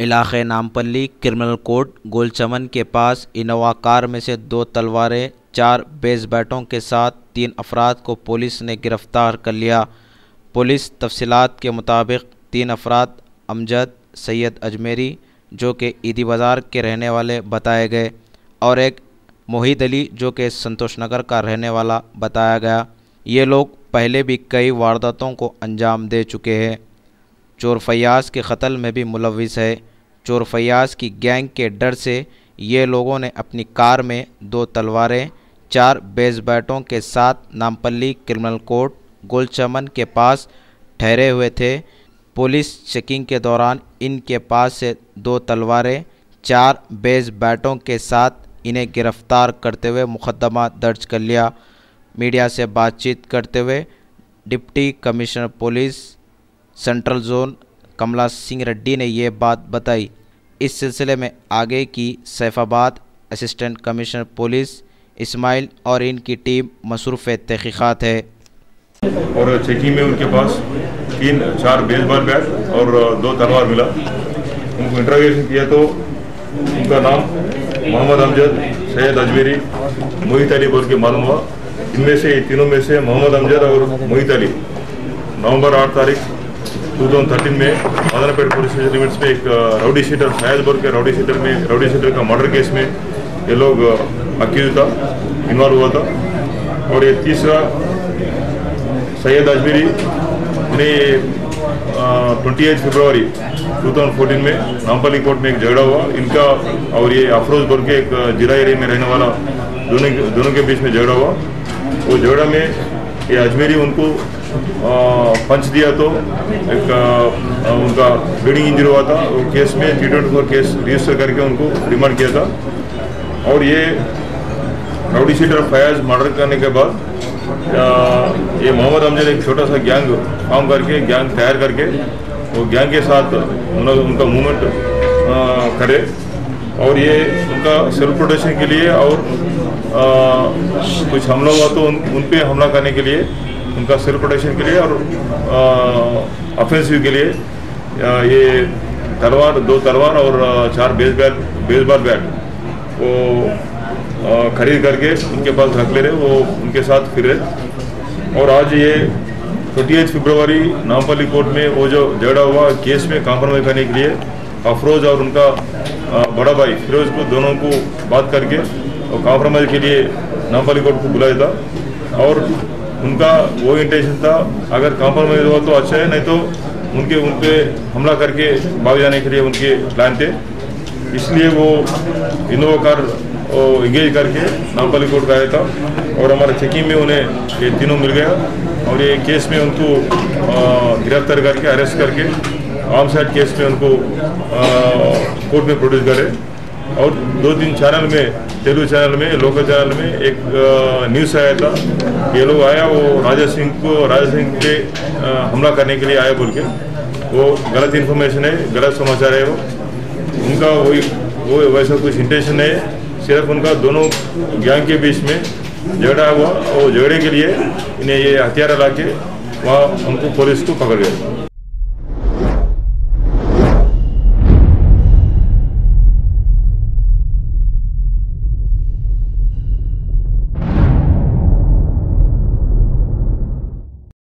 इलाके Nampally criminal court गोलचमन के पास Innova car में से 2 तलवारें, 4 बेस बैटों के साथ 3 अफराद को पुलिस ने गिरफ्तार कर लिया। पुलिस तफसीलात के मुताबिक 3 अफराद अमजद सैयद अजमेरी जो कि ईदी बाज़ार के रहने वाले बताए गए और एक मोहिद अली जो कि संतोष नगर का रहने वाला बताया गया। ये लोग पहले भी कई वारदातों को अंजाम दे चुके हैं। चोर फैयाज़ के कत्ल में भी मुलविस है। चोर फैयाज़ की गैंग के डर से ये लोगों ने अपनी कार में 2 तलवारें, 4 बेस बैटों के साथ नामपल्ली क्रिमिनल कोर्ट गोलचमन के पास ठहरे हुए थे। पुलिस चेकिंग के दौरान इनके पास से 2 तलवारें, 4 बेस बैटों के साथ इन्हें गिरफ्तार करते हुए मुकदमा दर्ज कर लिया। मीडिया से बातचीत करते हुए deputy commissioner police central zone Kamala Singh Reddy ने ये बात बताई। इस सिलसिले में आगे की Saifabad assistant commissioner police Ismail और इनकी टीम मसरूफ़ तहक़ीक़ात है। और चेकिंग में उनके पास 3-4 बेसबॉल बैट और 2 तलवार मिला। उनको इंट्रोगेशन किया तो उनका नाम मोहम्मद अमजद सैयद अजमेरी मोहित अली बोल के मालूम हुआ। इनमें से तीनों में से मोहम्मद अमजद और मोहित अली नवंबर 8 तारीख 2013 में मदनपेट पुलिस स्टेशन लिमिट्स में एक राउडी शीटर फैज बोल के राउडी शीटर का मर्डर केस में ये लोग अक्यूज था, इन्वॉल्व हुआ था। और ये तीसरा सैयद अजमेरी ने 28 फरवरी 2014 में नामपल्ली कोर्ट में एक झगड़ा हुआ इनका और ये अफरोज बोल के एक जिला एरिया में रहने वाला दोनों के बीच में झगड़ा हुआ। वो झगड़ा में ये अजमेरी उनको पंच दिया तो एक उनका ब्लीडिंग इंजरी हुआ था। वो केस में 324 केस रजिस्टर करके उनको रिमांड किया था। और ये राउडी शीटर फैयाज मर्डर करने के बाद ये मोहम्मद अमजद एक छोटा सा गैंग फॉर्म करके गैंग तैयार करके वो गैंग के साथ उनका मूवमेंट करे और ये उनका सेल्फ प्रोटेक्शन के लिए और कुछ हमला हुआ तो उन पे हमला करने के लिए उनका सेल्फ प्रोटेक्शन के लिए और ऑफेंसिव के लिए ये तलवार 2 तलवार और 4 बेसबॉल बैट वो खरीद करके उनके पास रख ले रहे, वो उनके साथ फिर रहे। और आज ये 28 फरवरी नामपल्ली कोर्ट में वो जो झगड़ा हुआ केस में कॉम्प्रोमाइज करने के लिए अफरोज और उनका बड़ा भाई फिरोज को दोनों को बात करके और कॉम्प्रोमाइज के लिए नामपल्ली कोर्ट को बुलाया था। और उनका वो इंटेंशन था अगर कॉम्प्रोमाइज हुआ तो अच्छा है, नहीं तो उन पे हमला करके भाग जाने के लिए उनके प्लान थे। इसलिए वो इनोवा कार इंगेज करके नामपल्ली कोर्ट का आया था और हमारे चेकिंग में उन्हें ये तीनों मिल गया और ये केस में उनको गिरफ्तार करके अरेस्ट करके आर्म साइड केस में उनको कोर्ट में प्रोड्यूस करे। और 2-3 चैनल में तेलुगु चैनल में लोकल चैनल में एक न्यूज़ आया था, ये लोग आया वो राजा सिंह पे हमला करने के लिए आया बोल के, वो गलत इन्फॉर्मेशन है, गलत समाचार है। उनका वो वैसा कुछ इंटेंशन है, सिर्फ उनका दोनों गैंग के बीच में झगड़ा हुआ और झगड़े के लिए इन्हें ये हथियार ला के वहाँ उनको पुलिस को पकड़ गए।